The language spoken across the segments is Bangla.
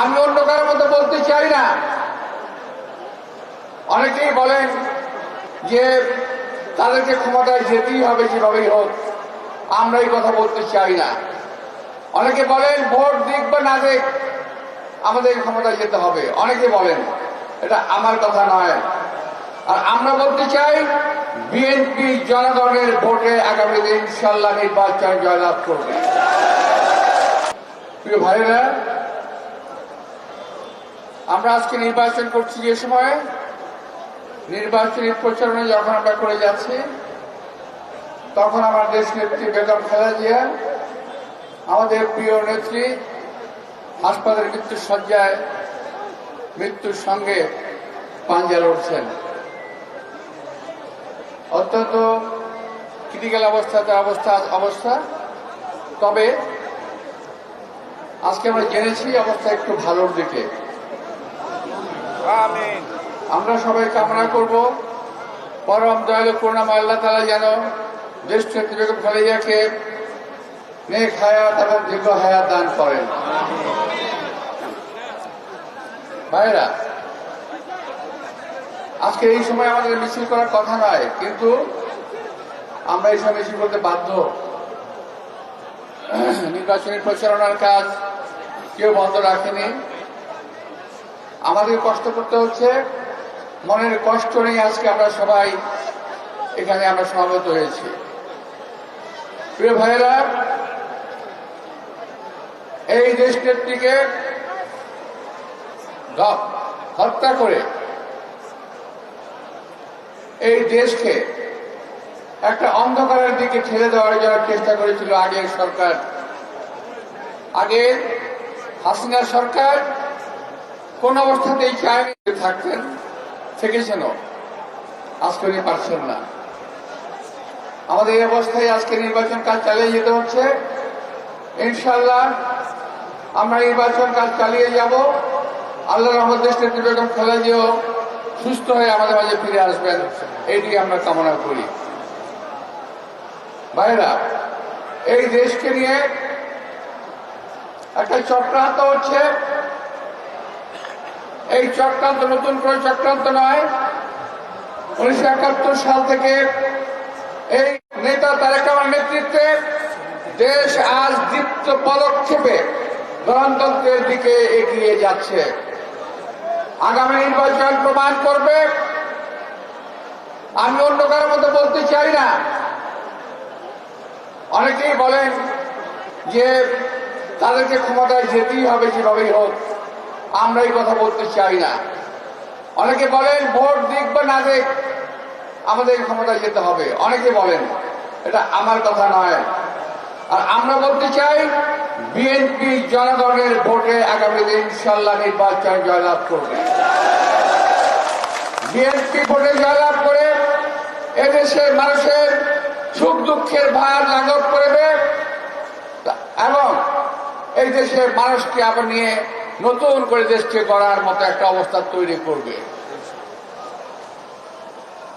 আমি অন্য কারোর মতো বলতে চাই না। অনেকেই বলেন যে তাদেরকে ক্ষমতায় যেতেই হবে যেভাবেই হোক, আমরা এই কথা বলতে চাই না। অনেকে বলেন ভোট দিক বা না দিক আমাদের ক্ষমতায় যেতে হবে, অনেকে বলেন, এটা আমার কথা নয়। আর আমরা বলতে চাই বিএনপি জনগণের ভোটে আগামী দিন ইনশাল্লাহ নির্বাচন জয়লাভ করবে। প্রিয় ভাইরা, আমরা আজকে নির্বাচন করছি, যে সময় নির্বাচনী প্রচারণা যখন আমরা করে যাচ্ছি, তখন আমার দেশ নেত্রী বেগম খালেদা জিয়া, আমাদের প্রিয় নেত্রী, হাসপাতালের মৃত্যুর শয্যায় মৃত্যুর সঙ্গে পাঞ্জা লড়ছেন। অত্যন্ত ক্রিটিক্যাল অবস্থা। তবে আজকে আমরা জেনেছি অবস্থা একটু ভালোর দিকে। আমরা সবাই কামনা করব পরম দয়ালু করুণাময় আল্লাহ তাআলা যেন দেশ নেত্রী বেগম খালেদা জিয়াকে নেক হায়াত এবং দীর্ঘ হায়াত দান করেন। ভাইরা, আজকে এই সময় আমাদের মিছিল করার কথা নয়, কিন্তু আমরা এই সময় মিছিল করতে বাধ্য। নির্বাচনী প্রচারণার কাজ কেউ বন্ধ রাখেনি। আমাদের কষ্ট করতে হচ্ছে, মনের কষ্ট নেই আজকে আমরা সবাই এখানে আমরা সমবেত হয়েছি। প্রিয় ভাইয়েরা, এই দেশ নেত্রীকে হত্যা করে এই দেশকে একটা অন্ধকারের দিকে ঠেলে দেওয়ার জন্য চেষ্টা করেছিল আগের সরকার। আগের হাসিনা সরকার কোন অবস্থাতেই চায়নি থাকতেন, থেকেছেন, আজকে উনি পারছেন না। আমাদের এই অবস্থায় আজকে নির্বাচন কাজ চালিয়ে যেতে হচ্ছে। ইনশাআল্লাহ আমরা নির্বাচন কাজ চালিয়ে যাব। আল্লাহর রহমতে দেশ নেত্রী বেগম খালেদা জিয়া সুস্থ হয়ে আমাদের মাঝে ফিরে আসবেন, এইটি আমরা কামনা করি। ভাইরা, এই দেশকে নিয়ে একটা চক্রান্ত হচ্ছে। এই চক্রান্ত নতুন করে চক্রান্ত নয়। 1971 সাল থেকে এই নেতা তারেক রহমানের নেতৃত্বে দেশ আজ দীপ্ত পদক্ষেপে গণতন্ত্রের দিকে এগিয়ে যাচ্ছে। আগামী নির্বাচন প্রমাণ করবে। আমি অন্য কারোর মতো বলতে চাই না। অনেকেই বলেন যে তাদেরকে ক্ষমতায় যেতেই হবে যেভাবেই হোক, আমরা এই কথা বলতে চাই না। অনেকে বলেন ভোট দিক বা না দিক আমাদের ক্ষমতায় যেতে হবে, অনেকে বলেন, এটা আমার কথা নয়। আর আমরা বলতে চাই বিএনপি জনগণের ভোটে আগামী দিন ইনশাল্লাহ নির্বাচন জয়লাভ করবে। বিএনপি ভোটে জয়লাভ করে এদেশের মানুষের সুখ দুঃখের ভার লাঘব করবে এবং এই দেশের মানুষকে আবার নিয়ে নতুন করে দেশকে গড়ার মতো একটা অবস্থা তৈরি করবে।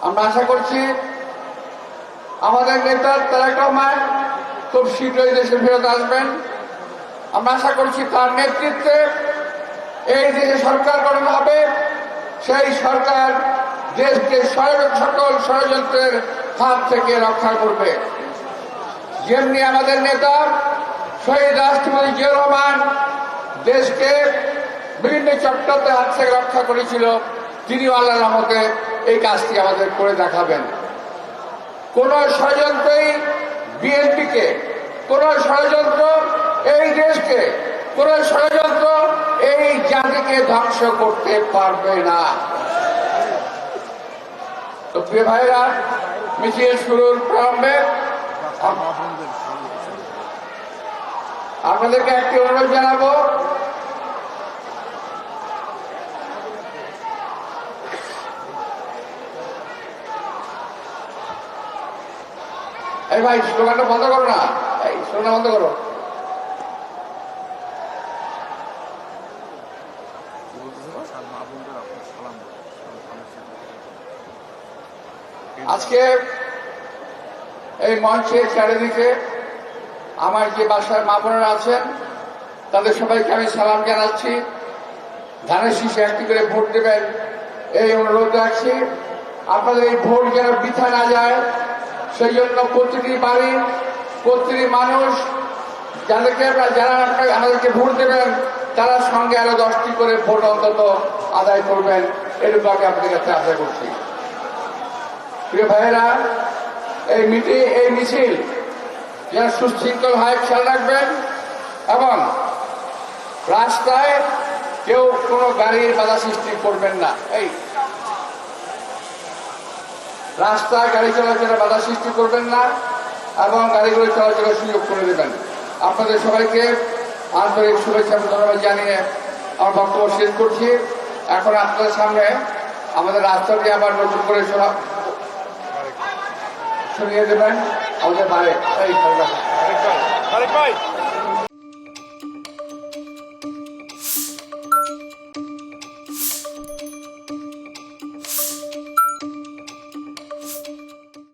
আমরা আশা করছি আমাদের নেতা তারেক রহমান খুব শীঘ্রই দেশে ফেরত আসবেন। আমরা আশা করছি তার নেতৃত্বে এই দেশে সরকার গঠন হবে। সেই সরকার দেশকে সকল ষড়যন্ত্রের হাত থেকে রক্ষা করবে। যেমনি আমাদের নেতা শহীদ রাষ্ট্রপতি জিয়াউর রহমান দেশকে বিভিন্ন চক্রান্তের হাত থেকে রক্ষা করেছিল, তিনিও আল্লাহর রহমতে এই কাজটি আমাদের করে দেখাবেন। কোন ষড়যন্ত্রই বিএনপিকে, কোন ষড়যন্ত্র এই দেশকে, কোন ষড়যন্ত্র এই জাতিকে ধ্বংস করতে পারবে না। তো প্রিয় ভাইরা, মিছিল শুরুর প্রারম্ভে আপনাদেরকে একটি অনুরোধ জানাবো। এই ভাই, স্লোগানটা বন্ধ করো না, এই স্লোগান বন্ধ করো। আজকে এই মঞ্চের চারিদিকে আমার যে বাসার মা বোনেরা আছেন, তাদের সবাইকে আমি সালাম জানাচ্ছি। ধানের শীষে একটি করে ভোট দেবেন এই অনুরোধ রাখছি। আপনাদের এই ভোট যেন বৃথা না যায় সেই জন্য প্রতিটি বাড়ি প্রতিটি মানুষ যারা আমাদেরকে ভোট দেবেন তারা সঙ্গে আরো 10টি করে ভোট অন্তত আদায় করবেন, এটুকু আমি আপনাদের কাছে আশা করছি। প্রিয় ভাইয়েরা, এই মিছিল যেন সুশৃঙ্খল হয় খেয়াল রাখবেন এবং রাস্তায় কেউ কোনো গাড়ির বাধা সৃষ্টি করবেন না। এই রাস্তায় গাড়ি চলাচলে বাধা সৃষ্টি করবেন না এবং গাড়িগুলো চলাচলের সুযোগ করে দেবেন। আপনাদের সবাইকে আন্তরিক শুভেচ্ছা ধন্যবাদ জানিয়ে আমার বক্তব্য শেষ করছি। এখন আপনাদের সামনে আমাদের রাস্তাটি আবার নতুন করে শুনিয়ে দেবেন আমাদের বাড়ি।